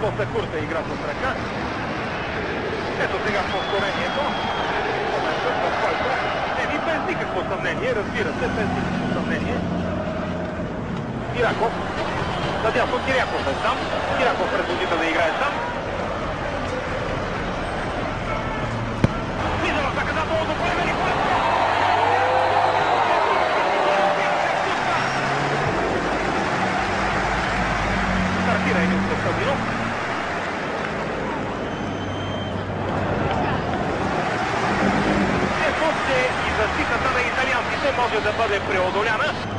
доста курта игра с ръка. Ето сега повторението. Моментът, в който без никакво съмнение, разбира се, без никакво съмнение. Ираков. Надясно Киряков е сам. Киряков предпочита да играе сам. Влиза в наказателното поле Великолепно. Стартира Емил Костадинов. Ето, че и защитата на италианците може да бъде преодоляна.